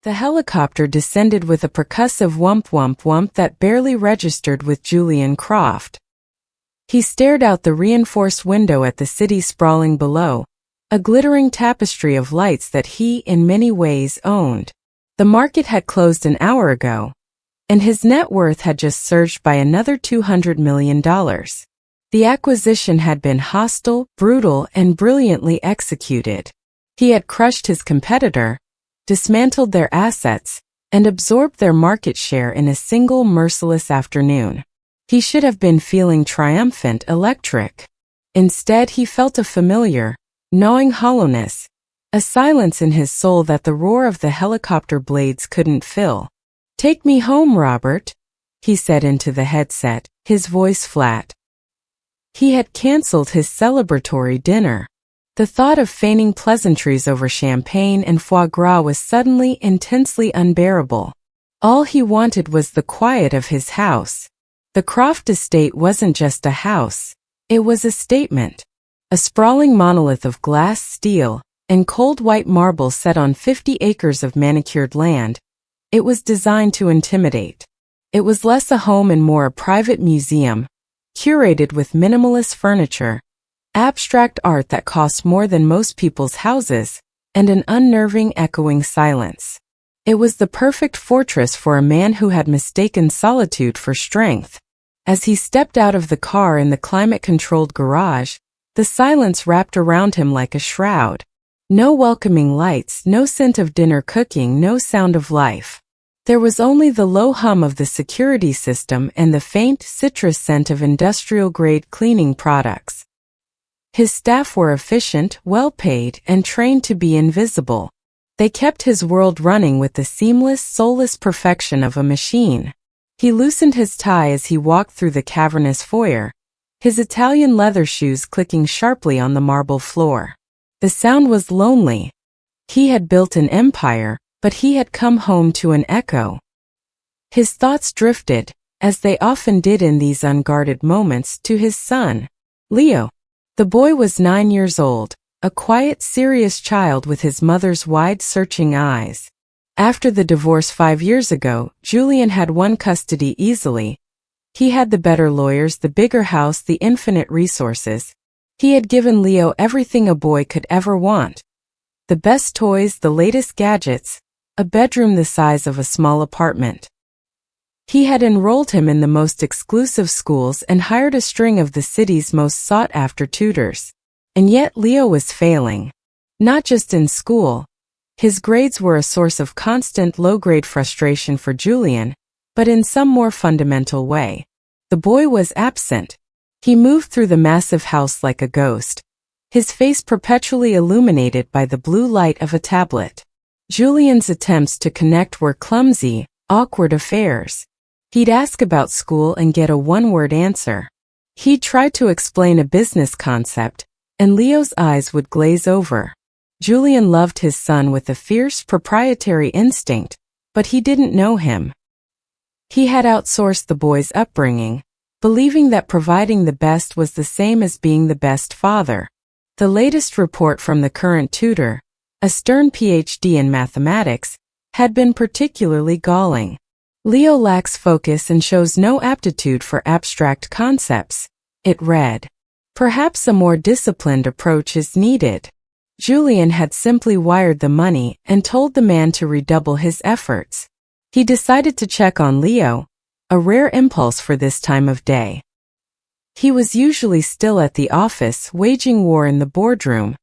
The helicopter descended with a percussive whump whump whump that barely registered with Julian Croft. He stared out the reinforced window at the city sprawling below, a glittering tapestry of lights that he, in many ways, owned. The market had closed an hour ago, and his net worth had just surged by another $200 million. The acquisition had been hostile, brutal, and brilliantly executed. He had crushed his competitor, dismantled their assets, and absorbed their market share in a single merciless afternoon. He should have been feeling triumphant, electric. Instead, he felt a familiar, gnawing hollowness, a silence in his soul that the roar of the helicopter blades couldn't fill. "Take me home, Robert," he said into the headset, his voice flat. He had cancelled his celebratory dinner. The thought of feigning pleasantries over champagne and foie gras was suddenly intensely unbearable. All he wanted was the quiet of his house. The Croft estate wasn't just a house, it was a statement. A sprawling monolith of glass, steel, and cold white marble set on 50 acres of manicured land. It was designed to intimidate. It was less a home and more a private museum, curated with minimalist furniture, abstract art that cost more than most people's houses, and an unnerving echoing silence. It was the perfect fortress for a man who had mistaken solitude for strength. As he stepped out of the car in the climate-controlled garage, the silence wrapped around him like a shroud. No welcoming lights, no scent of dinner cooking, no sound of life. There was only the low hum of the security system and the faint citrus scent of industrial-grade cleaning products. His staff were efficient, well-paid, and trained to be invisible. They kept his world running with the seamless, soulless perfection of a machine. He loosened his tie as he walked through the cavernous foyer, his Italian leather shoes clicking sharply on the marble floor. The sound was lonely. He had built an empire, but he had come home to an echo. His thoughts drifted, as they often did in these unguarded moments, to his son, Leo. The boy was 9 years old, a quiet, serious child with his mother's wide, searching eyes. After the divorce 5 years ago, Julian had won custody easily. He had the better lawyers, the bigger house, the infinite resources. He had given Leo everything a boy could ever want. The best toys, the latest gadgets, a bedroom the size of a small apartment. He had enrolled him in the most exclusive schools and hired a string of the city's most sought-after tutors. And yet Leo was failing. Not just in school. His grades were a source of constant low-grade frustration for Julian, but in some more fundamental way. The boy was absent. He moved through the massive house like a ghost, his face perpetually illuminated by the blue light of a tablet. Julian's attempts to connect were clumsy, awkward affairs. He'd ask about school and get a one-word answer. He'd try to explain a business concept, and Leo's eyes would glaze over. Julian loved his son with a fierce, proprietary instinct, but he didn't know him. He had outsourced the boy's upbringing, believing that providing the best was the same as being the best father. The latest report from the current tutor, a stern PhD in mathematics, had been particularly galling. Leo lacks focus and shows no aptitude for abstract concepts, it read. Perhaps a more disciplined approach is needed. Julian had simply wired the money and told the man to redouble his efforts. He decided to check on Leo, a rare impulse for this time of day. He was usually still at the office, waging war in the boardroom.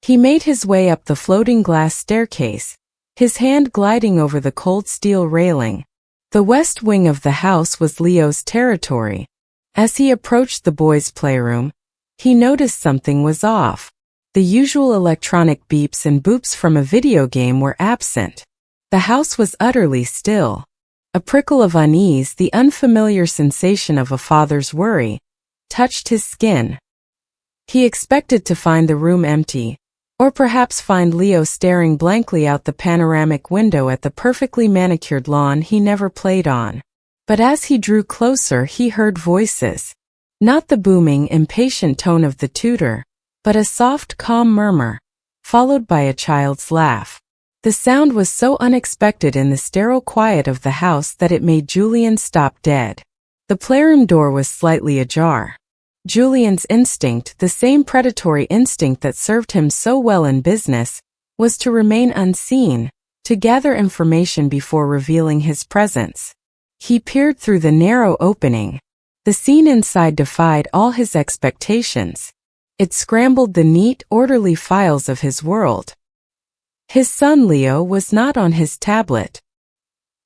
He made his way up the floating glass staircase, his hand gliding over the cold steel railing. The west wing of the house was Leo's territory. As he approached the boys' playroom, he noticed something was off. The usual electronic beeps and boops from a video game were absent. The house was utterly still. A prickle of unease, the unfamiliar sensation of a father's worry, touched his skin. He expected to find the room empty, or perhaps find Leo staring blankly out the panoramic window at the perfectly manicured lawn he never played on. But as he drew closer, he heard voices. Not the booming, impatient tone of the tutor, but a soft, calm murmur, followed by a child's laugh. The sound was so unexpected in the sterile quiet of the house that it made Julian stop dead. The playroom door was slightly ajar. Julian's instinct, the same predatory instinct that served him so well in business, was to remain unseen, to gather information before revealing his presence. He peered through the narrow opening. The scene inside defied all his expectations. It scrambled the neat, orderly files of his world. His son Leo was not on his tablet.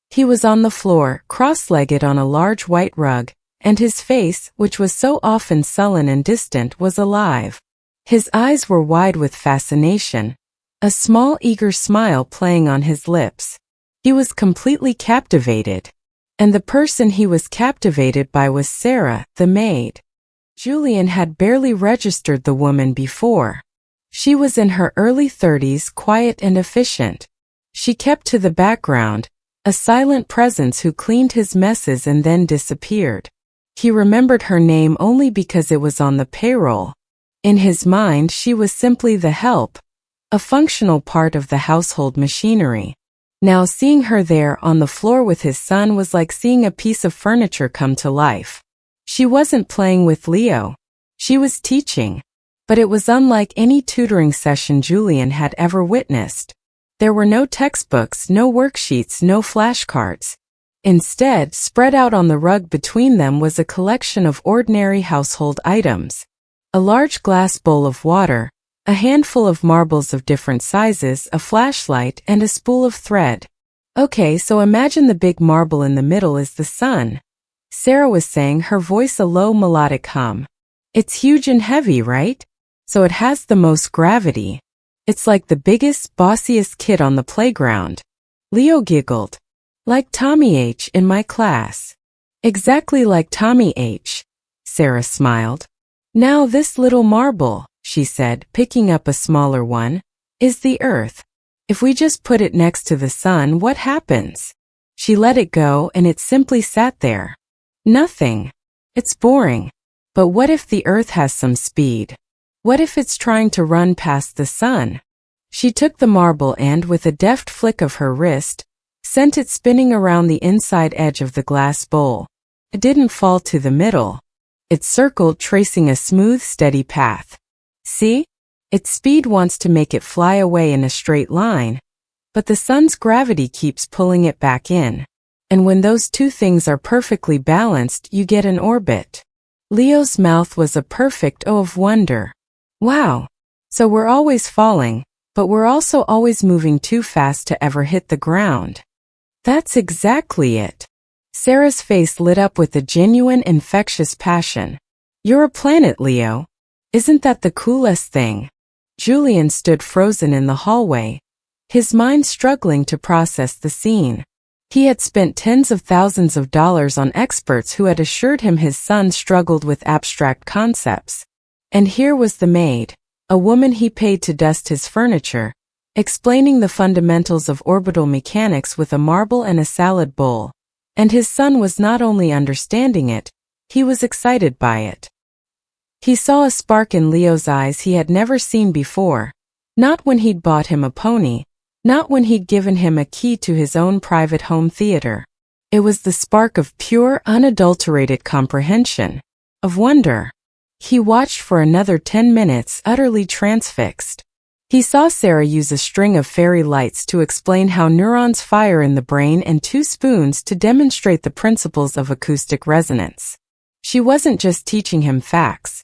He was on the floor, cross-legged on a large white rug, and his face, which was so often sullen and distant, was alive. His eyes were wide with fascination, a small eager smile playing on his lips. He was completely captivated. And the person he was captivated by was Sarah, the maid. Julian had barely registered the woman before. She was in her early 30s, quiet and efficient. She kept to the background, a silent presence who cleaned his messes and then disappeared. He remembered her name only because it was on the payroll. In his mind, she was simply the help, a functional part of the household machinery. Now seeing her there on the floor with his son was like seeing a piece of furniture come to life. She wasn't playing with Leo. She was teaching. But it was unlike any tutoring session Julian had ever witnessed. There were no textbooks, no worksheets, no flashcards. Instead, spread out on the rug between them was a collection of ordinary household items. A large glass bowl of water, a handful of marbles of different sizes, a flashlight, and a spool of thread. Okay, so imagine the big marble in the middle is the sun. Sarah was saying, her voice a low melodic hum. It's huge and heavy, right? So it has the most gravity. It's like the biggest, bossiest kid on the playground. Leo giggled. Like Tommy H. in my class. Exactly like Tommy H. Sarah smiled. Now this little marble, she said, picking up a smaller one, is the earth. If we just put it next to the sun, what happens? She let it go and it simply sat there. Nothing. It's boring. But what if the earth has some speed? What if it's trying to run past the sun? She took the marble and, with a deft flick of her wrist, sent it spinning around the inside edge of the glass bowl. It didn't fall to the middle. It circled, tracing a smooth, steady path. See? Its speed wants to make it fly away in a straight line, but the sun's gravity keeps pulling it back in. And when those two things are perfectly balanced, you get an orbit. Leo's mouth was a perfect O of wonder. Wow. So we're always falling, but we're also always moving too fast to ever hit the ground. That's exactly it. Sarah's face lit up with a genuine, infectious passion. You're a planet, Leo. Isn't that the coolest thing? Julian stood frozen in the hallway, his mind struggling to process the scene. He had spent tens of thousands of dollars on experts who had assured him his son struggled with abstract concepts. And here was the maid, a woman he paid to dust his furniture, explaining the fundamentals of orbital mechanics with a marble and a salad bowl. And his son was not only understanding it, he was excited by it. He saw a spark in Leo's eyes he had never seen before. Not when he'd bought him a pony, not when he'd given him a key to his own private home theater. It was the spark of pure, unadulterated comprehension, of wonder. He watched for another 10 minutes, utterly transfixed. He saw Sarah use a string of fairy lights to explain how neurons fire in the brain and 2 spoons to demonstrate the principles of acoustic resonance. She wasn't just teaching him facts.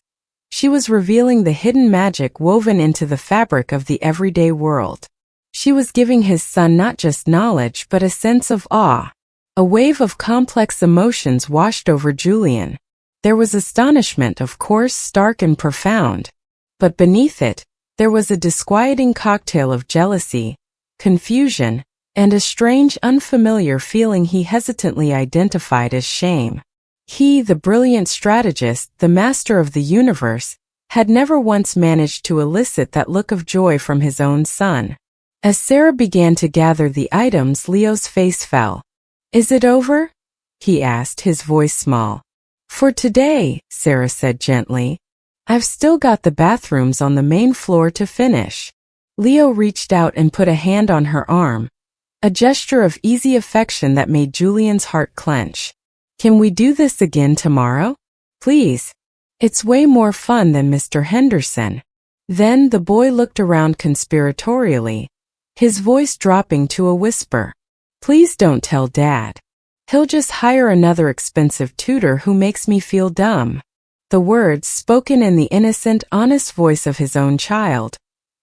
She was revealing the hidden magic woven into the fabric of the everyday world. She was giving his son not just knowledge but a sense of awe. A wave of complex emotions washed over Julian. There was astonishment, of course, stark and profound. But beneath it, there was a disquieting cocktail of jealousy, confusion, and a strange, unfamiliar feeling he hesitantly identified as shame. He, the brilliant strategist, the master of the universe, had never once managed to elicit that look of joy from his own son. As Sarah began to gather the items, Leo's face fell. "Is it over?" he asked, his voice small. "For today," Sarah said gently. "I've still got the bathrooms on the main floor to finish." Leo reached out and put a hand on her arm, a gesture of easy affection that made Julian's heart clench. Can we do this again tomorrow? Please. It's way more fun than Mr. Henderson. Then the boy looked around conspiratorially, his voice dropping to a whisper. Please don't tell Dad. He'll just hire another expensive tutor who makes me feel dumb. The words, spoken in the innocent, honest voice of his own child,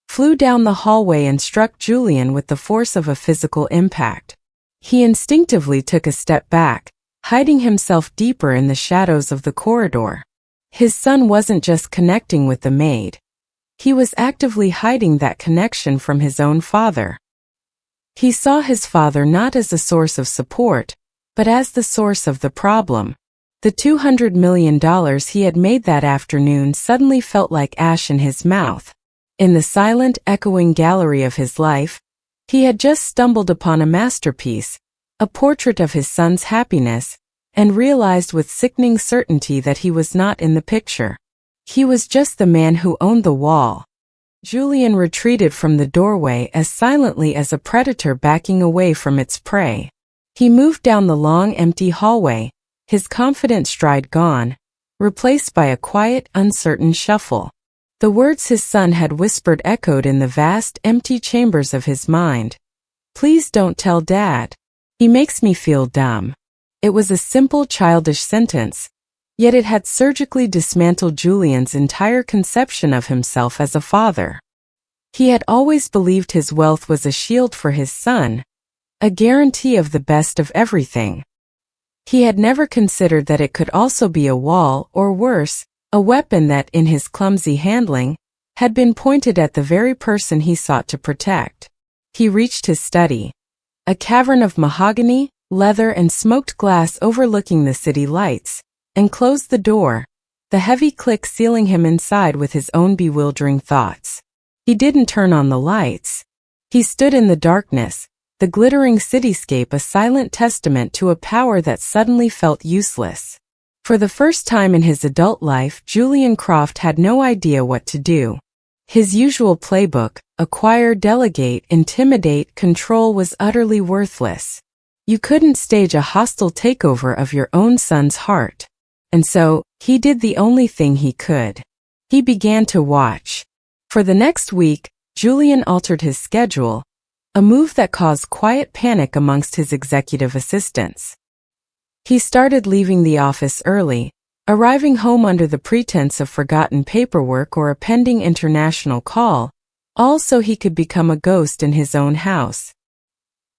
flew down the hallway and struck Julian with the force of a physical impact. He instinctively took a step back, hiding himself deeper in the shadows of the corridor. His son wasn't just connecting with the maid. He was actively hiding that connection from his own father. He saw his father not as a source of support, but as the source of the problem. The $200 million he had made that afternoon suddenly felt like ash in his mouth. In the silent, echoing gallery of his life, he had just stumbled upon a masterpiece, a portrait of his son's happiness, and realized with sickening certainty that he was not in the picture. He was just the man who owned the wall. Julian retreated from the doorway as silently as a predator backing away from its prey. He moved down the long, empty hallway, his confident stride gone, replaced by a quiet, uncertain shuffle. The words his son had whispered echoed in the vast, empty chambers of his mind. Please don't tell Dad. He makes me feel dumb. It was a simple, childish sentence, yet it had surgically dismantled Julian's entire conception of himself as a father. He had always believed his wealth was a shield for his son, a guarantee of the best of everything. He had never considered that it could also be a wall, or worse, a weapon that, in his clumsy handling, had been pointed at the very person he sought to protect. He reached his study, a cavern of mahogany, leather, and smoked glass overlooking the city lights, and closed the door, the heavy click sealing him inside with his own bewildering thoughts. He didn't turn on the lights. He stood in the darkness, the glittering cityscape a silent testament to a power that suddenly felt useless. For the first time in his adult life, Julian Croft had no idea what to do. His usual playbook, acquire, delegate, intimidate, control, was utterly worthless. You couldn't stage a hostile takeover of your own son's heart. And so, he did the only thing he could. He began to watch. For the next week, Julian altered his schedule, a move that caused quiet panic amongst his executive assistants. He started leaving the office early, arriving home under the pretense of forgotten paperwork or a pending international call, all so he could become a ghost in his own house.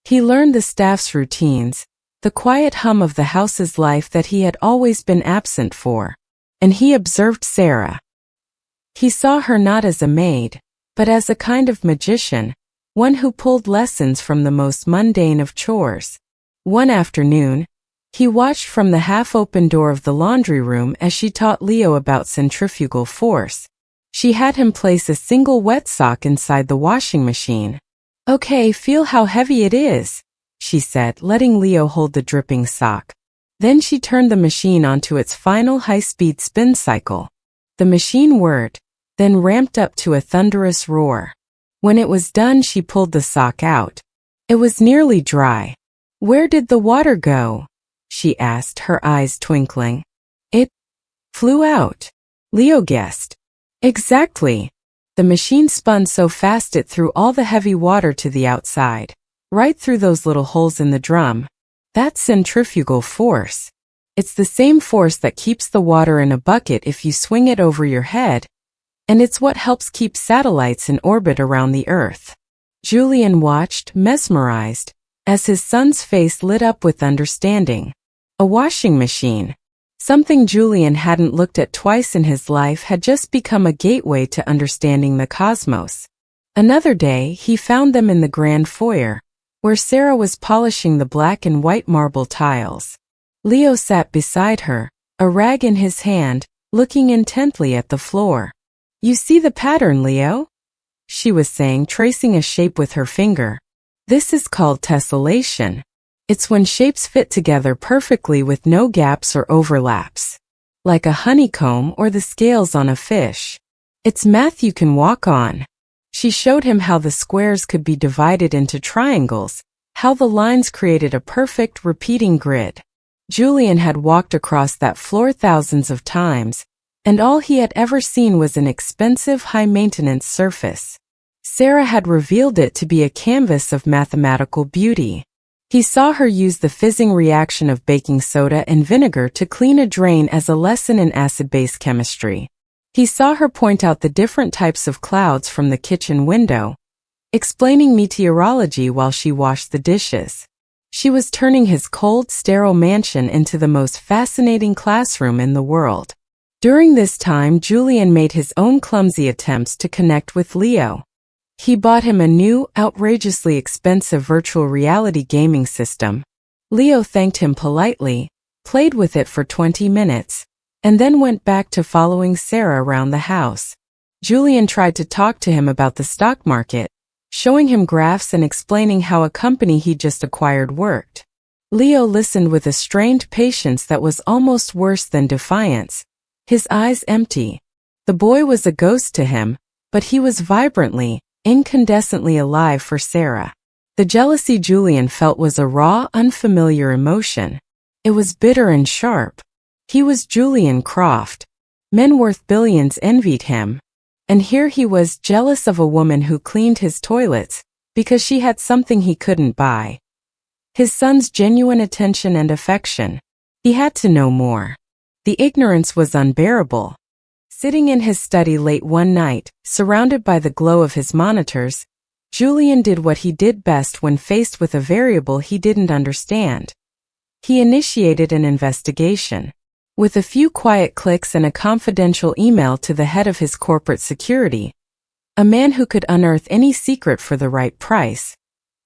He learned the staff's routines, the quiet hum of the house's life that he had always been absent for. And he observed Sarah. He saw her not as a maid, but as a kind of magician, one who pulled lessons from the most mundane of chores. One afternoon, he watched from the half-open door of the laundry room as she taught Leo about centrifugal force. She had him place a single wet sock inside the washing machine. "Okay, feel how heavy it is," she said, letting Leo hold the dripping sock. Then she turned the machine onto its final high-speed spin cycle. The machine whirred, then ramped up to a thunderous roar. When it was done, she pulled the sock out. It was nearly dry. "Where did the water go?" she asked, her eyes twinkling. "It flew out," Leo guessed. "Exactly." The machine spun so fast it threw all the heavy water to the outside, right through those little holes in the drum. That's centrifugal force. It's the same force that keeps the water in a bucket if you swing it over your head, and it's what helps keep satellites in orbit around the Earth. Julian watched, mesmerized, as his son's face lit up with understanding. A washing machine, something Julian hadn't looked at twice in his life, had just become a gateway to understanding the cosmos. Another day, he found them in the grand foyer, where Sarah was polishing the black and white marble tiles. Leo sat beside her, a rag in his hand, looking intently at the floor. "You see the pattern, Leo?" she was saying, tracing a shape with her finger. "This is called tessellation. It's when shapes fit together perfectly with no gaps or overlaps. Like a honeycomb or the scales on a fish. It's math you can walk on." She showed him how the squares could be divided into triangles, how the lines created a perfect repeating grid. Julian had walked across that floor thousands of times, and all he had ever seen was an expensive, high-maintenance surface. Sarah had revealed it to be a canvas of mathematical beauty. He saw her use the fizzing reaction of baking soda and vinegar to clean a drain as a lesson in acid-base chemistry. He saw her point out the different types of clouds from the kitchen window, explaining meteorology while she washed the dishes. She was turning his cold, sterile mansion into the most fascinating classroom in the world. During this time, Julian made his own clumsy attempts to connect with Leo. He bought him a new, outrageously expensive virtual reality gaming system. Leo thanked him politely, played with it for 20 minutes, and then went back to following Sarah around the house. Julian tried to talk to him about the stock market, showing him graphs and explaining how a company he just acquired worked. Leo listened with a strained patience that was almost worse than defiance, his eyes empty. The boy was a ghost to him, but he was vibrantly, incandescently alive for Sarah. The jealousy Julian felt was a raw, unfamiliar emotion. It was bitter and sharp. He was Julian Croft. Men worth billions envied him. And here he was, jealous of a woman who cleaned his toilets, because she had something he couldn't buy. His son's genuine attention and affection. He had to know more. The ignorance was unbearable. Sitting in his study late one night, surrounded by the glow of his monitors, Julian did what he did best when faced with a variable he didn't understand. He initiated an investigation. With a few quiet clicks and a confidential email to the head of his corporate security, a man who could unearth any secret for the right price,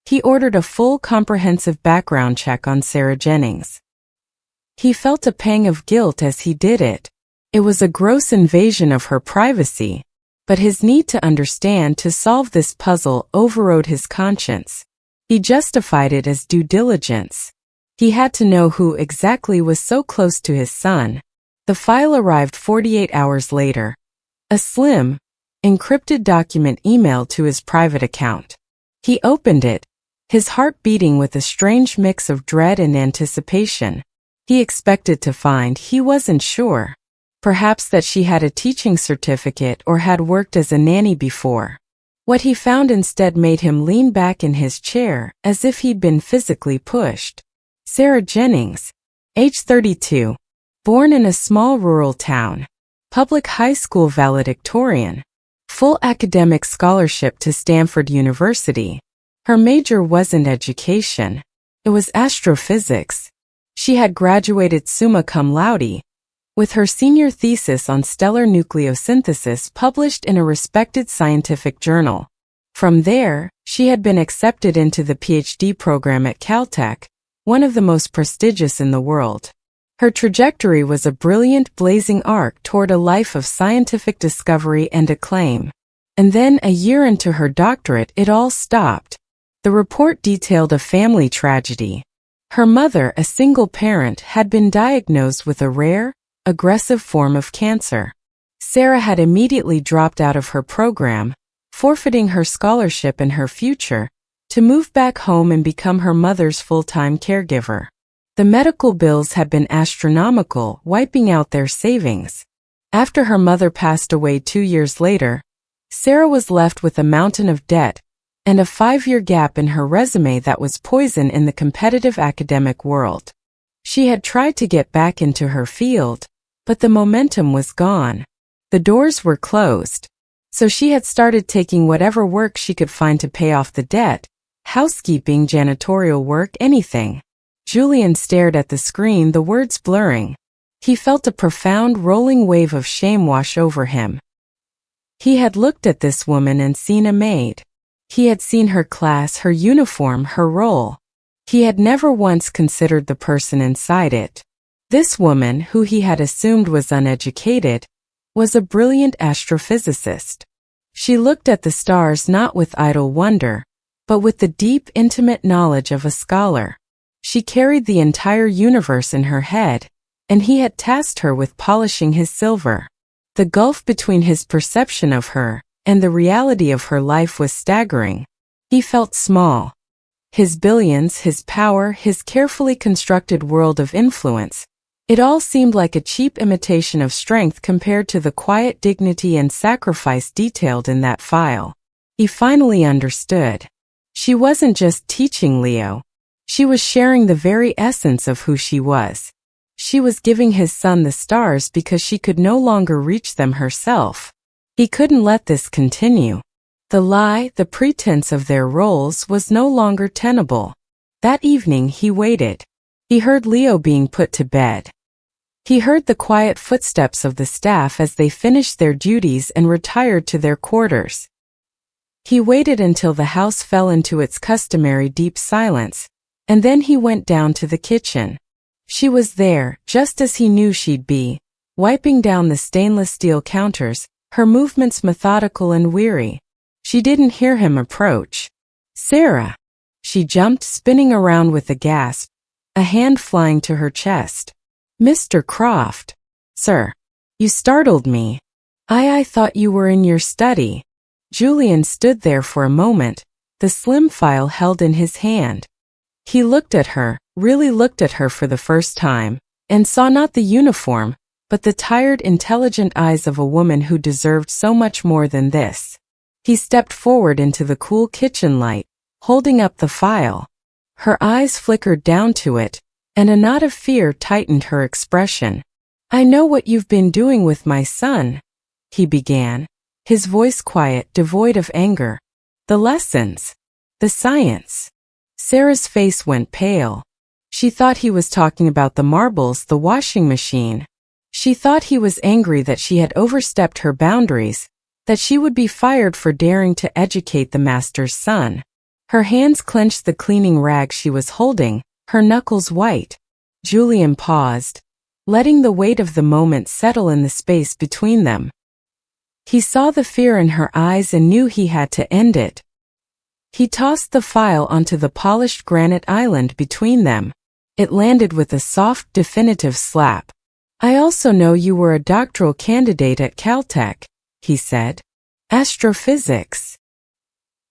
he ordered a full comprehensive background check on Sarah Jennings. He felt a pang of guilt as he did it. It was a gross invasion of her privacy, but his need to understand to solve this puzzle overrode his conscience. He justified it as due diligence. He had to know who exactly was so close to his son. The file arrived 48 hours later. A slim, encrypted document emailed to his private account. He opened it, his heart beating with a strange mix of dread and anticipation. He expected to find, he wasn't sure, perhaps that she had a teaching certificate or had worked as a nanny before. What he found instead made him lean back in his chair, as if he'd been physically pushed. Sarah Jennings, age 32, born in a small rural town, public high school valedictorian, full academic scholarship to Stanford University. Her major wasn't education, it was astrophysics. She had graduated summa cum laude, with her senior thesis on stellar nucleosynthesis published in a respected scientific journal. From there, she had been accepted into the PhD program at Caltech, one of the most prestigious in the world. Her trajectory was a brilliant, blazing arc toward a life of scientific discovery and acclaim. And then, a year into her doctorate, it all stopped. The report detailed a family tragedy. Her mother, a single parent, had been diagnosed with a rare, aggressive form of cancer. Sarah had immediately dropped out of her program, forfeiting her scholarship and her future, to move back home and become her mother's full-time caregiver. The medical bills had been astronomical, wiping out their savings. After her mother passed away 2 years later, Sarah was left with a mountain of debt and a 5-year gap in her resume that was poison in the competitive academic world. She had tried to get back into her field, but the momentum was gone. The doors were closed. So she had started taking whatever work she could find to pay off the debt. Housekeeping, janitorial work, anything. Julian stared at the screen, the words blurring. He felt a profound rolling wave of shame wash over him. He had looked at this woman and seen a maid. He had seen her class, her uniform, her role. He had never once considered the person inside it. This woman, who he had assumed was uneducated, was a brilliant astrophysicist. She looked at the stars not with idle wonder, but with the deep, intimate knowledge of a scholar. She carried the entire universe in her head, and he had tasked her with polishing his silver. The gulf between his perception of her and the reality of her life was staggering. He felt small. His billions, his power, his carefully constructed world of influence. It all seemed like a cheap imitation of strength compared to the quiet dignity and sacrifice detailed in that file. He finally understood. She wasn't just teaching Leo. She was sharing the very essence of who she was. She was giving his son the stars because she could no longer reach them herself. He couldn't let this continue. The lie, the pretense of their roles was no longer tenable. That evening he waited. He heard Leo being put to bed. He heard the quiet footsteps of the staff as they finished their duties and retired to their quarters. He waited until the house fell into its customary deep silence, and then he went down to the kitchen. She was there, just as he knew she'd be, wiping down the stainless steel counters, her movements methodical and weary. She didn't hear him approach. "Sarah!" She jumped, spinning around with a gasp, a hand flying to her chest. "Mr. Croft." "Sir. You startled me. I thought you were in your study." Julian stood there for a moment, the slim file held in his hand. He looked at her, really looked at her for the first time, and saw not the uniform, but the tired, intelligent eyes of a woman who deserved so much more than this. He stepped forward into the cool kitchen light, holding up the file. Her eyes flickered down to it, and a knot of fear tightened her expression. "I know what you've been doing with my son," he began, his voice quiet, devoid of anger. "The lessons. The science." Sarah's face went pale. She thought he was talking about the marbles, the washing machine. She thought he was angry that she had overstepped her boundaries, that she would be fired for daring to educate the master's son. Her hands clenched the cleaning rag she was holding, her knuckles white. Julian paused, letting the weight of the moment settle in the space between them. He saw the fear in her eyes and knew he had to end it. He tossed the file onto the polished granite island between them. It landed with a soft, definitive slap. "I also know you were a doctoral candidate at Caltech," he said. "Astrophysics."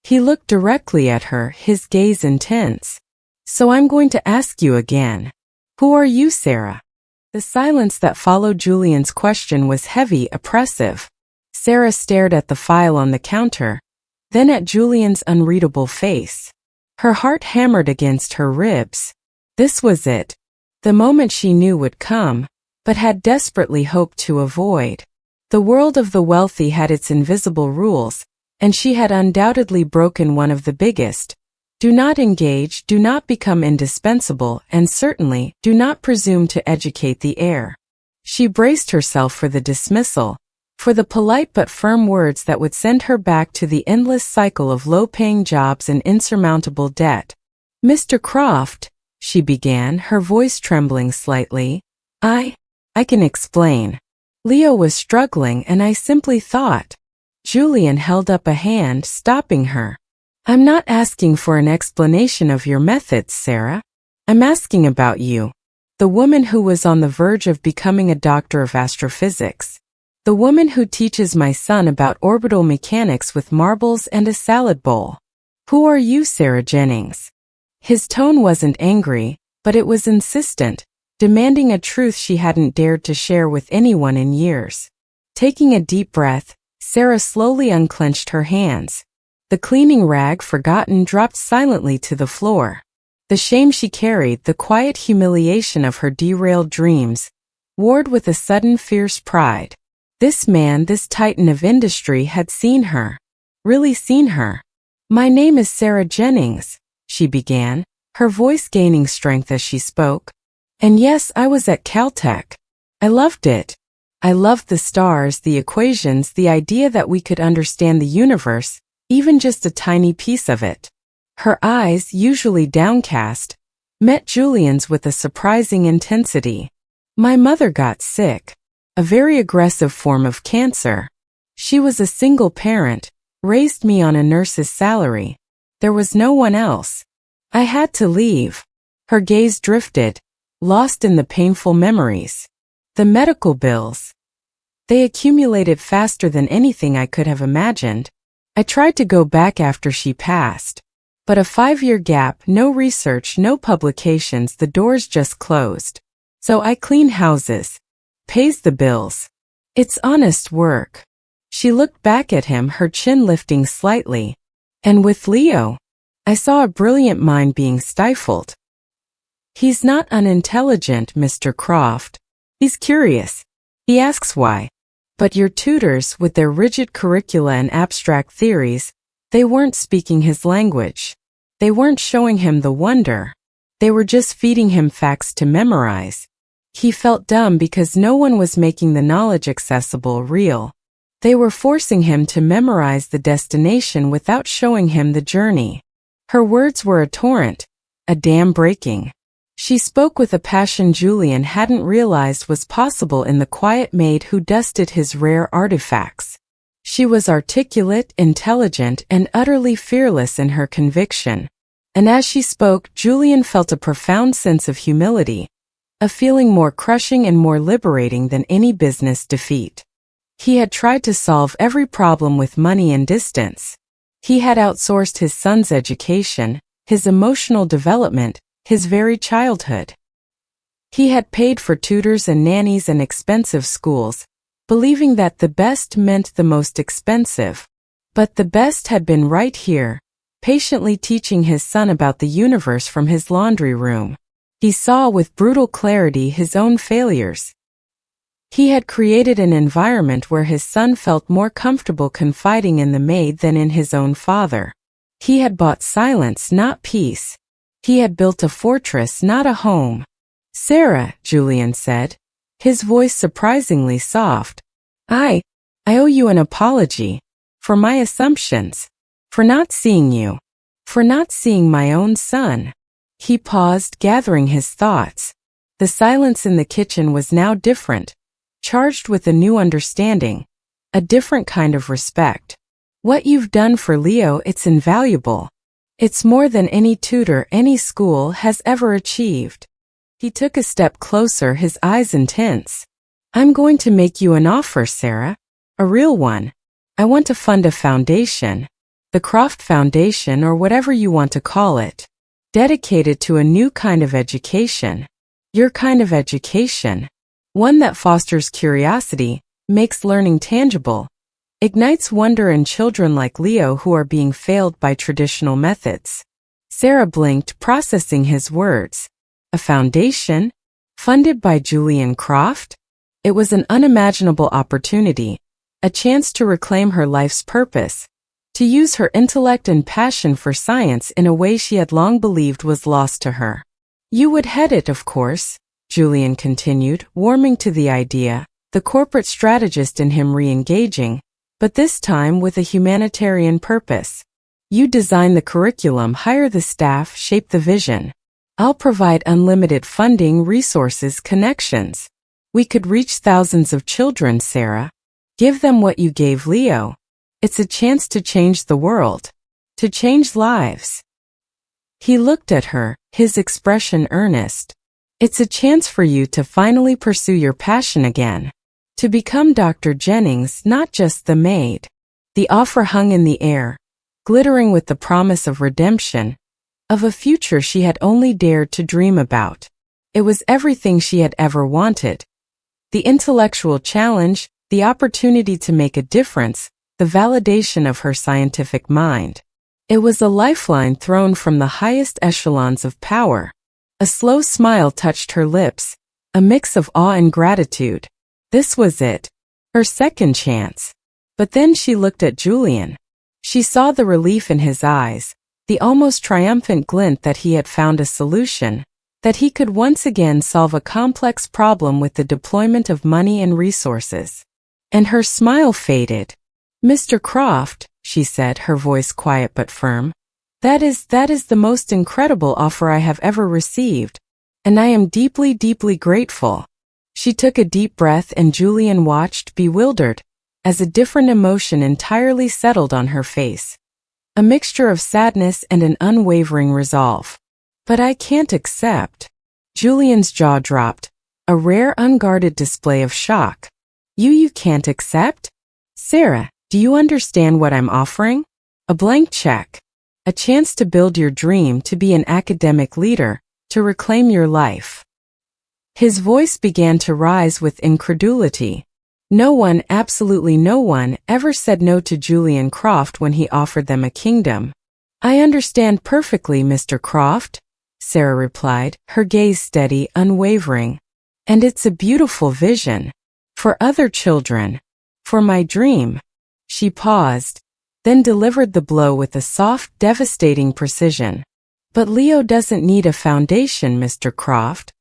He looked directly at her, his gaze intense. "So I'm going to ask you again. Who are you, Sarah?" The silence that followed Julian's question was heavy, oppressive. Sarah stared at the file on the counter, then at Julian's unreadable face. Her heart hammered against her ribs. This was it. The moment she knew would come, but had desperately hoped to avoid. The world of the wealthy had its invisible rules, and she had undoubtedly broken one of the biggest. Do not engage, do not become indispensable, and certainly, do not presume to educate the heir. She braced herself for the dismissal, for the polite but firm words that would send her back to the endless cycle of low-paying jobs and insurmountable debt. "Mr. Croft," she began, her voice trembling slightly, I can explain. Leo was struggling and I simply thought." Julian held up a hand, stopping her. "I'm not asking for an explanation of your methods, Sarah. I'm asking about you. The woman who was on the verge of becoming a doctor of astrophysics. The woman who teaches my son about orbital mechanics with marbles and a salad bowl. Who are you, Sarah Jennings?" His tone wasn't angry, but it was insistent, demanding a truth she hadn't dared to share with anyone in years. Taking a deep breath, Sarah slowly unclenched her hands. The cleaning rag, forgotten, dropped silently to the floor. The shame she carried, the quiet humiliation of her derailed dreams, warred with a sudden fierce pride. This man, this titan of industry, had seen her. Really seen her. "My name is Sarah Jennings," she began, her voice gaining strength as she spoke. "And yes, I was at Caltech. I loved it. I loved the stars, the equations, the idea that we could understand the universe, even just a tiny piece of it." Her eyes, usually downcast, met Julian's with a surprising intensity. "My mother got sick. A very aggressive form of cancer. She was a single parent, raised me on a nurse's salary. There was no one else. I had to leave." Her gaze drifted, lost in the painful memories. "The medical bills. They accumulated faster than anything I could have imagined. I tried to go back after she passed. But a 5-year gap, no research, no publications, the doors just closed. So I clean houses. Pays the bills. It's honest work. She looked back at him, her chin lifting slightly. And with Leo, I saw a brilliant mind being stifled. He's not unintelligent, Mr. Croft. He's curious. He asks why. But your tutors, with their rigid curricula and abstract theories, they weren't speaking his language. They weren't showing him the wonder. They were just feeding him facts to memorize. He felt dumb because no one was making the knowledge accessible, real. They were forcing him to memorize the destination without showing him the journey. Her words were a torrent, a dam breaking. She spoke with a passion Julian hadn't realized was possible in the quiet maid who dusted his rare artifacts. She was articulate, intelligent, and utterly fearless in her conviction. And as she spoke, Julian felt a profound sense of humility, a feeling more crushing and more liberating than any business defeat. He had tried to solve every problem with money and distance. He had outsourced his son's education, his emotional development, his very childhood. He had paid for tutors and nannies and expensive schools, believing that the best meant the most expensive. But the best had been right here, patiently teaching his son about the universe from his laundry room. He saw with brutal clarity his own failures. He had created an environment where his son felt more comfortable confiding in the maid than in his own father. He had bought silence, not peace. He had built a fortress, not a home. Sarah, Julian said, his voice surprisingly soft. I owe you an apology. For my assumptions. For not seeing you. For not seeing my own son. He paused, gathering his thoughts. The silence in the kitchen was now different, charged with a new understanding, a different kind of respect. What you've done for Leo, it's invaluable. It's more than any tutor, any school has ever achieved. He took a step closer, his eyes intense. I'm going to make you an offer, Sarah. A real one. I want to fund a foundation. The Croft Foundation, or whatever you want to call it. Dedicated to a new kind of education. Your kind of education. One that fosters curiosity, makes learning tangible, ignites wonder in children like Leo who are being failed by traditional methods. Sarah blinked, processing his words. A foundation? Funded by Julian Croft? It was an unimaginable opportunity, a chance to reclaim her life's purpose, to use her intellect and passion for science in a way she had long believed was lost to her. You would head it, of course, Julian continued, warming to the idea, the corporate strategist in him re-engaging, but this time with a humanitarian purpose. You design the curriculum, hire the staff, shape the vision. I'll provide unlimited funding, resources, connections. We could reach thousands of children, Sarah. Give them what you gave Leo. It's a chance to change the world. To change lives. He looked at her, his expression earnest. It's a chance for you to finally pursue your passion again. To become Dr. Jennings, not just the maid. The offer hung in the air, glittering with the promise of redemption, of a future she had only dared to dream about. It was everything she had ever wanted. The intellectual challenge, the opportunity to make a difference, the validation of her scientific mind. It was a lifeline thrown from the highest echelons of power. A slow smile touched her lips, a mix of awe and gratitude. This was it. Her second chance. But then she looked at Julian. She saw the relief in his eyes, the almost triumphant glint that he had found a solution, that he could once again solve a complex problem with the deployment of money and resources. And her smile faded. Mr. Croft, she said, her voice quiet but firm, that is the most incredible offer I have ever received, and I am deeply, deeply grateful. She took a deep breath and Julian watched, bewildered, as a different emotion entirely settled on her face. A mixture of sadness and an unwavering resolve. But I can't accept. Julian's jaw dropped, a rare unguarded display of shock. You can't accept? Sarah, do you understand what I'm offering? A blank check. A chance to build your dream, to be an academic leader, to reclaim your life. His voice began to rise with incredulity. No one, absolutely no one, ever said no to Julian Croft when he offered them a kingdom. I understand perfectly, Mr. Croft, Sarah replied, her gaze steady, unwavering. And it's a beautiful vision. For other children. For my dream. She paused, then delivered the blow with a soft, devastating precision. But Leo doesn't need a foundation, Mr. Croft.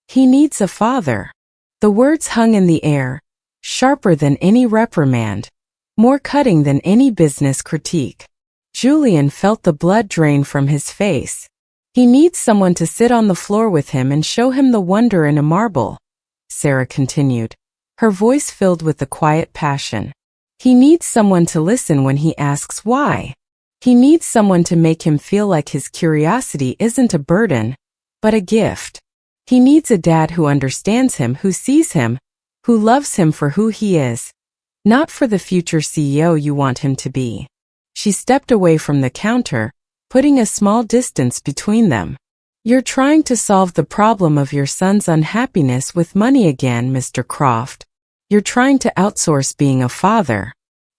He needs a father. The words hung in the air, sharper than any reprimand, more cutting than any business critique. Julian felt the blood drain from his face. He needs someone to sit on the floor with him and show him the wonder in a marble, Sarah continued, her voice filled with the quiet passion. He needs someone to listen when he asks why. He needs someone to make him feel like his curiosity isn't a burden, but a gift. He needs a dad who understands him, who sees him, who loves him for who he is, not for the future CEO you want him to be. She stepped away from the counter, putting a small distance between them. You're trying to solve the problem of your son's unhappiness with money again, Mr. Croft. You're trying to outsource being a father.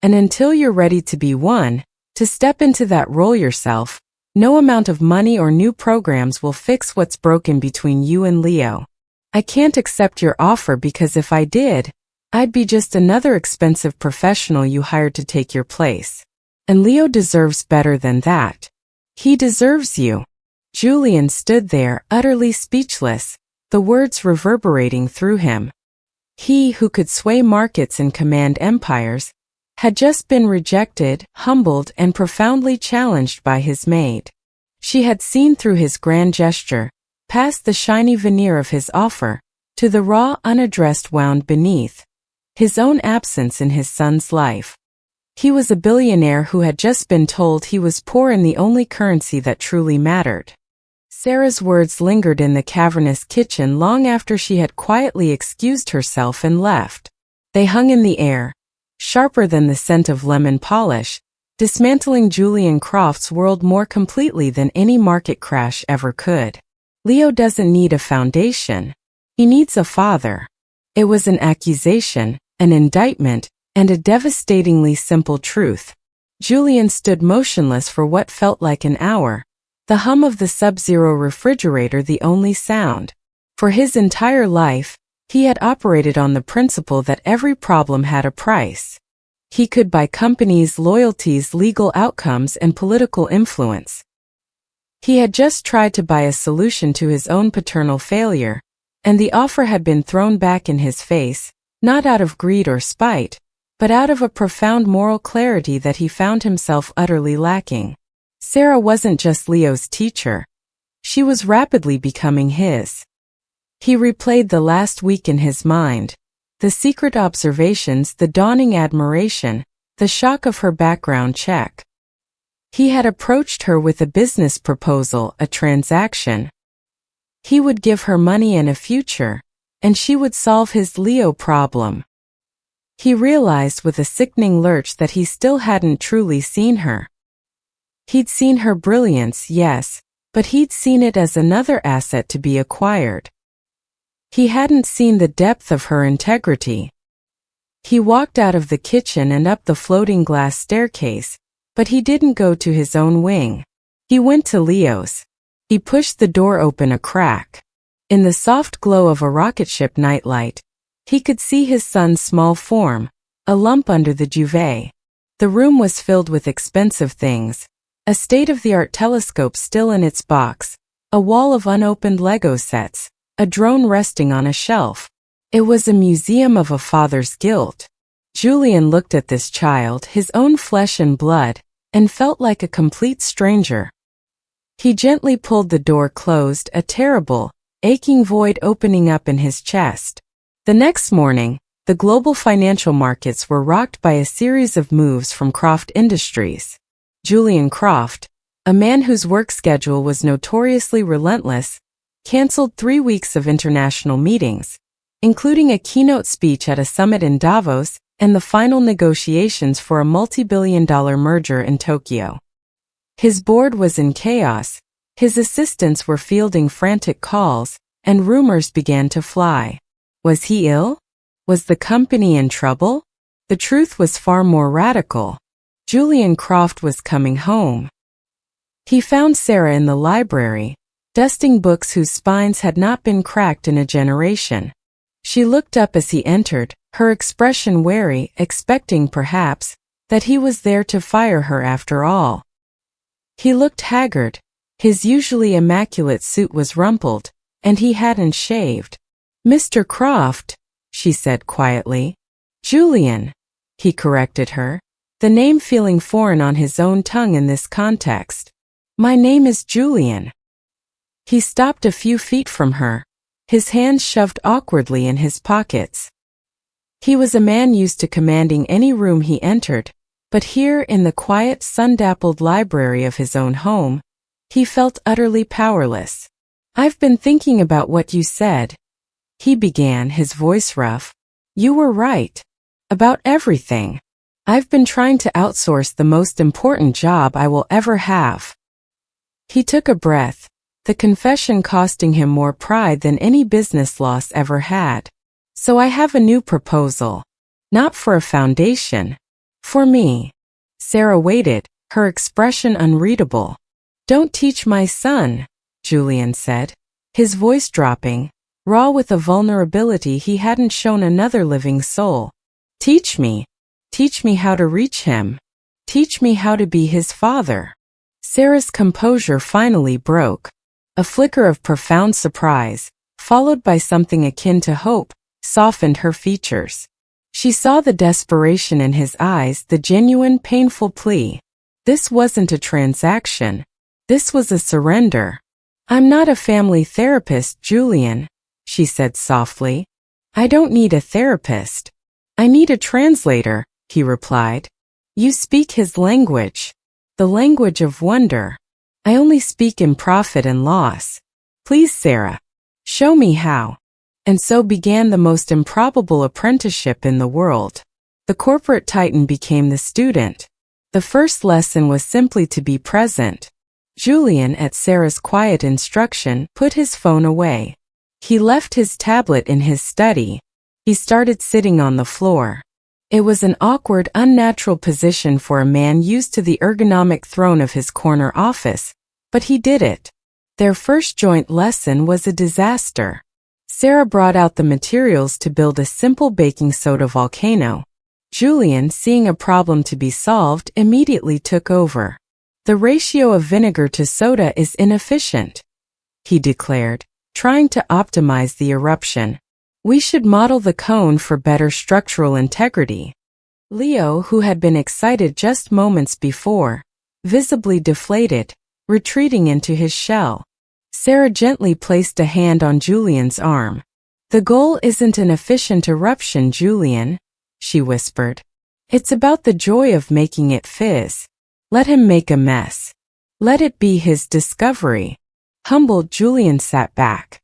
And until you're ready to be one, to step into that role yourself, no amount of money or new programs will fix what's broken between you and Leo. I can't accept your offer because if I did, I'd be just another expensive professional you hired to take your place. And Leo deserves better than that. He deserves you. Julian stood there, utterly speechless, the words reverberating through him. He who could sway markets and command empires, had just been rejected, humbled, and profoundly challenged by his maid. She had seen through his grand gesture, past the shiny veneer of his offer, to the raw, unaddressed wound beneath, his own absence in his son's life. He was a billionaire who had just been told he was poor in the only currency that truly mattered. Sarah's words lingered in the cavernous kitchen long after she had quietly excused herself and left. They hung in the air, sharper than the scent of lemon polish, dismantling Julian Croft's world more completely than any market crash ever could. Leo doesn't need a foundation. He needs a father. It was an accusation, an indictment, and a devastatingly simple truth. Julian stood motionless for what felt like an hour, the hum of the sub-zero refrigerator the only sound. For his entire life, he had operated on the principle that every problem had a price. He could buy companies, loyalties, legal outcomes, and political influence. He had just tried to buy a solution to his own paternal failure, and the offer had been thrown back in his face, not out of greed or spite, but out of a profound moral clarity that he found himself utterly lacking. Sarah wasn't just Leo's teacher. She was rapidly becoming his. He replayed the last week in his mind, the secret observations, the dawning admiration, the shock of her background check. He had approached her with a business proposal, a transaction. He would give her money and a future, and she would solve his Leo problem. He realized with a sickening lurch that he still hadn't truly seen her. He'd seen her brilliance, yes, but he'd seen it as another asset to be acquired. He hadn't seen the depth of her integrity. He walked out of the kitchen and up the floating glass staircase, but he didn't go to his own wing. He went to Leo's. He pushed the door open a crack. In the soft glow of a rocket ship nightlight, he could see his son's small form, a lump under the duvet. The room was filled with expensive things, a state-of-the-art telescope still in its box, a wall of unopened Lego sets, a drone resting on a shelf. It was a museum of a father's guilt. Julian looked at this child, his own flesh and blood, and felt like a complete stranger. He gently pulled the door closed, a terrible, aching void opening up in his chest. The next morning, the global financial markets were rocked by a series of moves from Croft Industries. Julian Croft, a man whose work schedule was notoriously relentless, canceled 3 weeks of international meetings, including a keynote speech at a summit in Davos and the final negotiations for a multi-billion-dollar merger in Tokyo. His board was in chaos, his assistants were fielding frantic calls, and rumors began to fly. Was he ill? Was the company in trouble? The truth was far more radical. Julian Croft was coming home. He found Sarah in the library, dusting books whose spines had not been cracked in a generation. She looked up as he entered, her expression wary, expecting perhaps that he was there to fire her after all. He looked haggard. His usually immaculate suit was rumpled, and he hadn't shaved. "Mr. Croft," she said quietly. "Julian," he corrected her, the name feeling foreign on his own tongue in this context. "My name is Julian." He stopped a few feet from her, his hands shoved awkwardly in his pockets. He was a man used to commanding any room he entered, but here in the quiet, sun-dappled library of his own home, he felt utterly powerless. "I've been thinking about what you said," he began, his voice rough. "You were right. About everything. I've been trying to outsource the most important job I will ever have." He took a breath, the confession costing him more pride than any business loss ever had. "So I have a new proposal. Not for a foundation. For me." Sarah waited, her expression unreadable. "Don't teach my son," Julian said, his voice dropping, raw with a vulnerability he hadn't shown another living soul. "Teach me. Teach me how to reach him. Teach me how to be his father." Sarah's composure finally broke. A flicker of profound surprise, followed by something akin to hope, softened her features. She saw the desperation in his eyes, the genuine, painful plea. This wasn't a transaction. This was a surrender. "I'm not a family therapist, Julian," she said softly. "I don't need a therapist. I need a translator," he replied. "You speak his language. The language of wonder. I only speak in profit and loss. Please, Sarah, show me how." And so began the most improbable apprenticeship in the world. The corporate titan became the student. The first lesson was simply to be present. Julian, at Sarah's quiet instruction, put his phone away. He left his tablet in his study. He started sitting on the floor. It was an awkward, unnatural position for a man used to the ergonomic throne of his corner office, but he did it. Their first joint lesson was a disaster. Sarah brought out the materials to build a simple baking soda volcano. Julian, seeing a problem to be solved, immediately took over. "The ratio of vinegar to soda is inefficient," he declared, trying to optimize the eruption. "We should model the cone for better structural integrity." Leo, who had been excited just moments before, visibly deflated, retreating into his shell. Sarah gently placed a hand on Julian's arm. "The goal isn't an efficient eruption, Julian," she whispered. "It's about the joy of making it fizz. Let him make a mess. Let it be his discovery." Humbled, Julian sat back.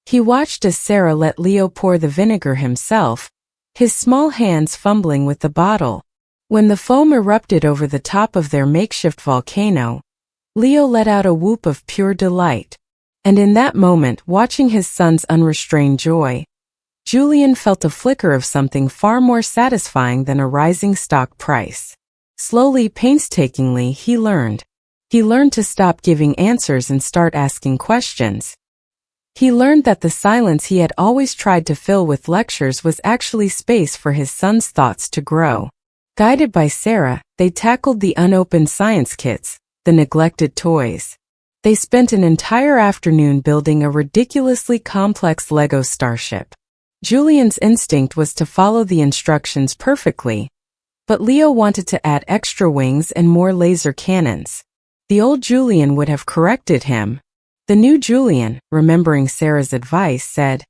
He watched as Sarah let Leo pour the vinegar himself, his small hands fumbling with the bottle. When the foam erupted over the top of their makeshift volcano, Leo let out a whoop of pure delight. And in that moment, watching his son's unrestrained joy, Julian felt a flicker of something far more satisfying than a rising stock price. Slowly, painstakingly, he learned. He learned to stop giving answers and start asking questions. He learned that the silence he had always tried to fill with lectures was actually space for his son's thoughts to grow. Guided by Sarah, they tackled the unopened science kits, the neglected toys. They spent an entire afternoon building a ridiculously complex Lego starship. Julian's instinct was to follow the instructions perfectly, but Leo wanted to add extra wings and more laser cannons. The old Julian would have corrected him. The new Julian, remembering Sarah's advice, said,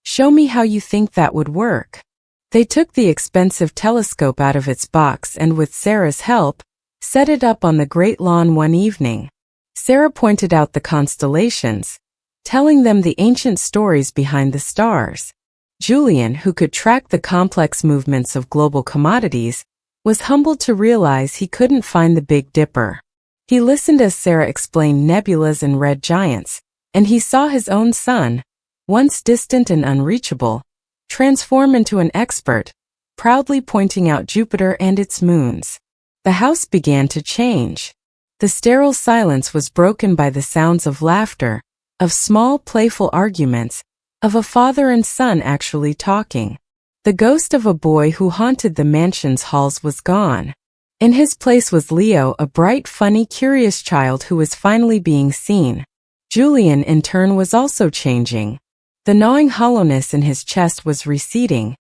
"Show me how you think that would work." They took the expensive telescope out of its box and, with Sarah's help, set it up on the great lawn one evening. Sarah pointed out the constellations, telling them the ancient stories behind the stars. Julian, who could track the complex movements of global commodities, was humbled to realize he couldn't find the Big Dipper. He listened as Sarah explained nebulas and red giants, and he saw his own son, once distant and unreachable, transform into an expert, proudly pointing out Jupiter and its moons. The house began to change. The sterile silence was broken by the sounds of laughter, of small playful arguments, of a father and son actually talking. The ghost of a boy who haunted the mansion's halls was gone. In his place was Leo, a bright, funny, curious child who was finally being seen. Julian, in turn, was also changing. The gnawing hollowness in his chest was receding,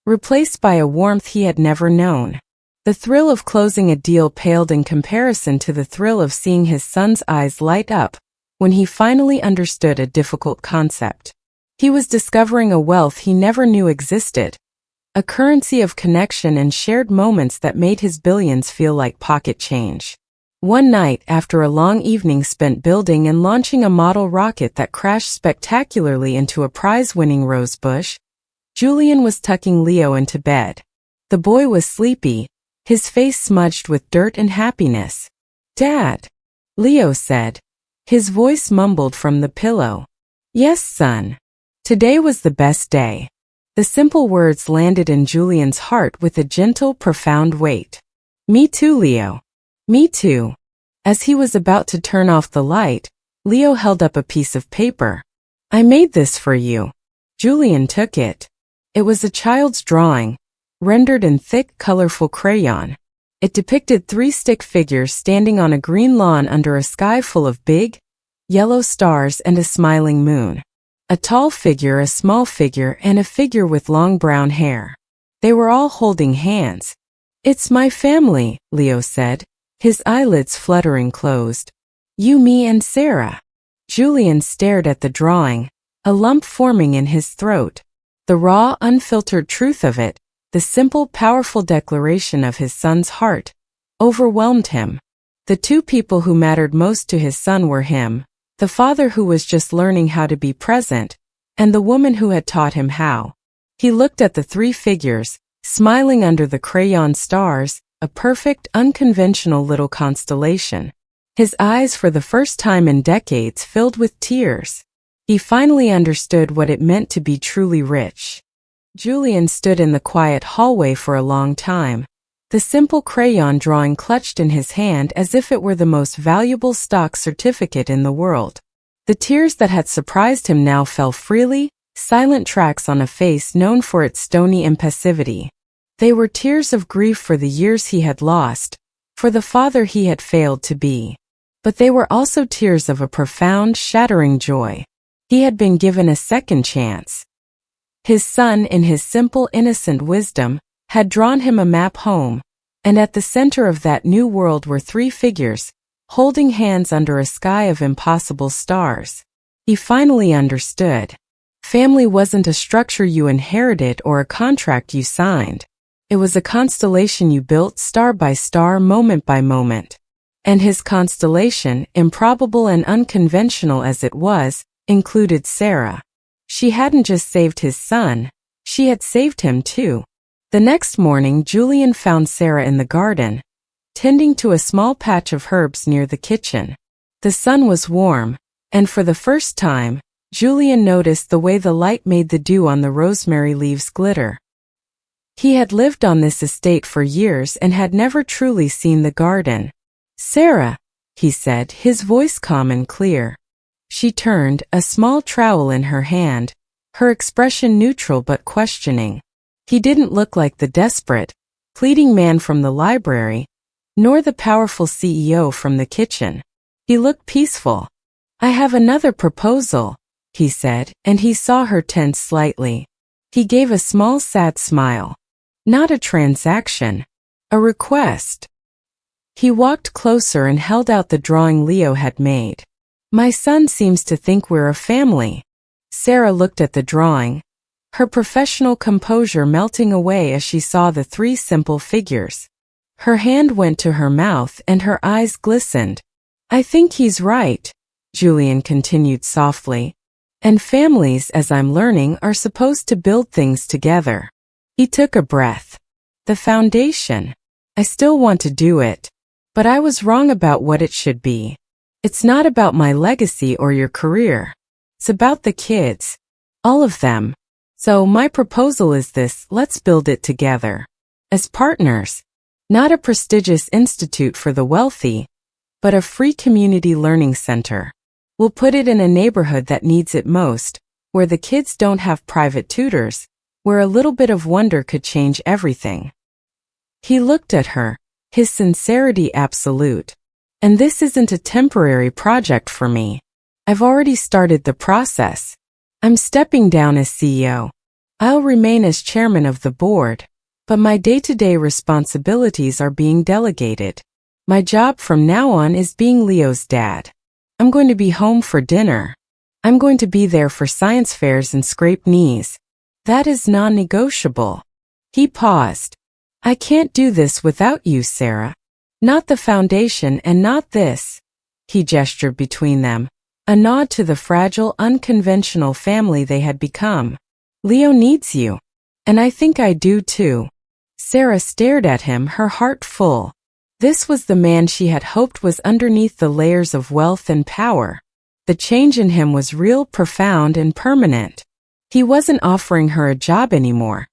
replaced by a warmth he had never known. The thrill of closing a deal paled in comparison to the thrill of seeing his son's eyes light up when he finally understood a difficult concept. He was discovering a wealth he never knew existed, a currency of connection and shared moments that made his billions feel like pocket change. One night, after a long evening spent building and launching a model rocket that crashed spectacularly into a prize-winning rose bush, Julian was tucking Leo into bed. The boy was sleepy, his face smudged with dirt and happiness. "Dad," Leo said, his voice mumbled from the pillow. "Yes, son. Today was the best day." The simple words landed in Julian's heart with a gentle, profound weight. "Me too, Leo. Me too." As he was about to turn off the light, Leo held up a piece of paper. "I made this for you." Julian took it. It was a child's drawing, rendered in thick, colorful crayon. It depicted 3 stick figures standing on a green lawn under a sky full of big, yellow stars and a smiling moon. A tall figure, a small figure, and a figure with long brown hair. They were all holding hands. "It's my family," Leo said, his eyelids fluttering closed. "You, me, and Sarah." Julian stared at the drawing, a lump forming in his throat. The raw, unfiltered truth of it, the simple, powerful declaration of his son's heart, overwhelmed him. The 2 people who mattered most to his son were him, the father who was just learning how to be present, and the woman who had taught him how. He looked at the 3 figures, smiling under the crayon stars, a perfect, unconventional little constellation. His eyes, for the first time in decades, filled with tears. He finally understood what it meant to be truly rich. Julian stood in the quiet hallway for a long time, the simple crayon drawing clutched in his hand as if it were the most valuable stock certificate in the world. The tears that had surprised him now fell freely, silent tracks on a face known for its stony impassivity. They were tears of grief for the years he had lost, for the father he had failed to be. But they were also tears of a profound, shattering joy. He had been given a second chance. His son, in his simple, innocent wisdom, had drawn him a map home, and at the center of that new world were 3 figures, holding hands under a sky of impossible stars. He finally understood. Family wasn't a structure you inherited or a contract you signed. It was a constellation you built star by star, moment by moment. And his constellation, improbable and unconventional as it was, included Sarah. She hadn't just saved his son, she had saved him too. The next morning, Julian found Sarah in the garden, tending to a small patch of herbs near the kitchen. The sun was warm, and for the first time, Julian noticed the way the light made the dew on the rosemary leaves glitter. He had lived on this estate for years and had never truly seen the garden. "Sarah," he said, his voice calm and clear. She turned, a small trowel in her hand, her expression neutral but questioning. He didn't look like the desperate, pleading man from the library, nor the powerful CEO from the kitchen. He looked peaceful. "I have another proposal," he said, and he saw her tense slightly. He gave a small sad smile. "Not a transaction. A request." He walked closer and held out the drawing Leo had made. "My son seems to think we're a family." Sarah looked at the drawing, her professional composure melting away as she saw the 3 simple figures. Her hand went to her mouth and her eyes glistened. "I think he's right," Julian continued softly. And families, as I'm learning, are supposed to build things together. He took a breath. The foundation. I still want to do it. But I was wrong about what it should be. It's not about my legacy or your career. It's about the kids. All of them. So my proposal is this: let's build it together. As partners. Not a prestigious institute for the wealthy, but a free community learning center. We'll put it in a neighborhood that needs it most, where the kids don't have private tutors, where a little bit of wonder could change everything. He looked at her, his sincerity absolute. And this isn't a temporary project for me. I've already started the process. I'm stepping down as CEO. I'll remain as chairman of the board, but my day-to-day responsibilities are being delegated. My job from now on is being Leo's dad. I'm going to be home for dinner. I'm going to be there for science fairs and scrape knees. That is non-negotiable. He paused. I can't do this without you, Sarah. Not the foundation and not this. He gestured between them, a nod to the fragile, unconventional family they had become. Leo needs you. And I think I do too. Sarah stared at him, her heart full. This was the man she had hoped was underneath the layers of wealth and power. The change in him was real, profound, and permanent. He wasn't offering her a job anymore.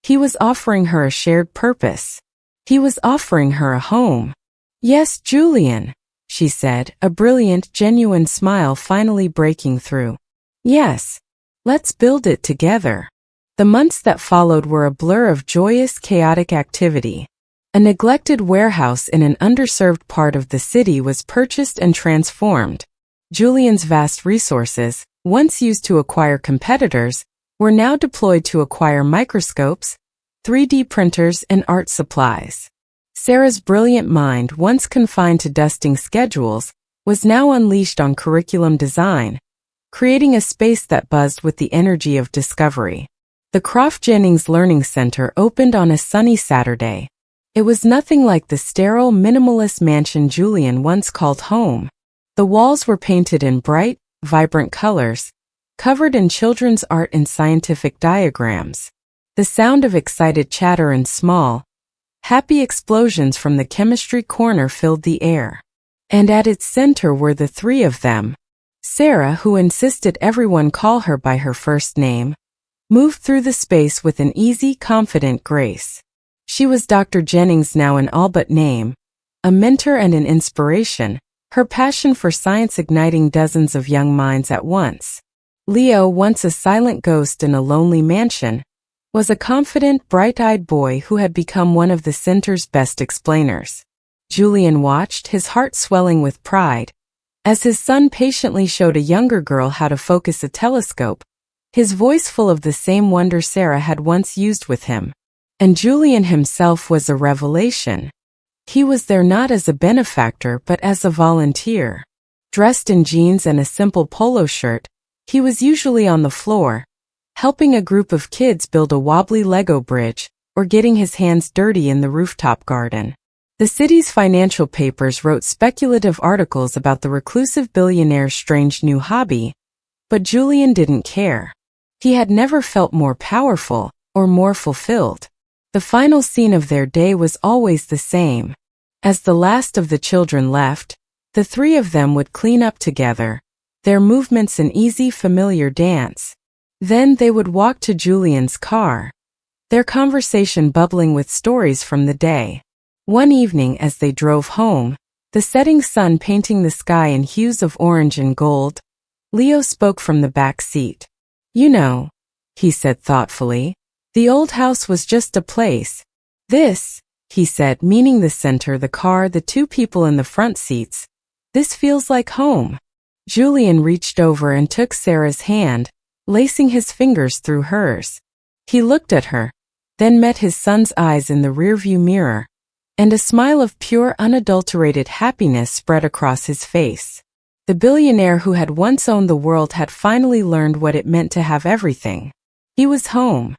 He was offering her a shared purpose. He was offering her a home. Yes, Julian, she said, a brilliant, genuine smile finally breaking through. Yes. Let's build it together. The months that followed were a blur of joyous, chaotic activity. A neglected warehouse in an underserved part of the city was purchased and transformed. Julian's vast resources, once used to acquire competitors, were now deployed to acquire microscopes, 3D printers, and art supplies. Sarah's brilliant mind, once confined to dusting schedules, was now unleashed on curriculum design, creating a space that buzzed with the energy of discovery. The Croft Jennings Learning Center opened on a sunny Saturday. It was nothing like the sterile, minimalist mansion Julian once called home. The walls were painted in bright, vibrant colors, covered in children's art and scientific diagrams. The sound of excited chatter and small, happy explosions from the chemistry corner filled the air. And at its center were the three of them. Sarah, who insisted everyone call her by her first name, moved through the space with an easy, confident grace. She was Dr. Jennings' now an all but name, a mentor and an inspiration, her passion for science igniting dozens of young minds at once. Leo, once a silent ghost in a lonely mansion, was a confident, bright-eyed boy who had become one of the center's best explainers. Julian watched, his heart swelling with pride, as his son patiently showed a younger girl how to focus a telescope, his voice full of the same wonder Sarah had once used with him. And Julian himself was a revelation. He was there not as a benefactor but as a volunteer. Dressed in jeans and a simple polo shirt, he was usually on the floor, helping a group of kids build a wobbly Lego bridge, or getting his hands dirty in the rooftop garden. The city's financial papers wrote speculative articles about the reclusive billionaire's strange new hobby, but Julian didn't care. He had never felt more powerful or more fulfilled. The final scene of their day was always the same. As the last of the children left, the three of them would clean up together, their movements an easy, familiar dance. Then they would walk to Julian's car, their conversation bubbling with stories from the day. One evening as they drove home, the setting sun painting the sky in hues of orange and gold, Leo spoke from the back seat. You know, he said thoughtfully, the old house was just a place. This, he said, meaning the center, the car, the two people in the front seats. This feels like home. Julian reached over and took Sarah's hand, lacing his fingers through hers. He looked at her, then met his son's eyes in the rearview mirror, and a smile of pure, unadulterated happiness spread across his face. The billionaire who had once owned the world had finally learned what it meant to have everything. He was home.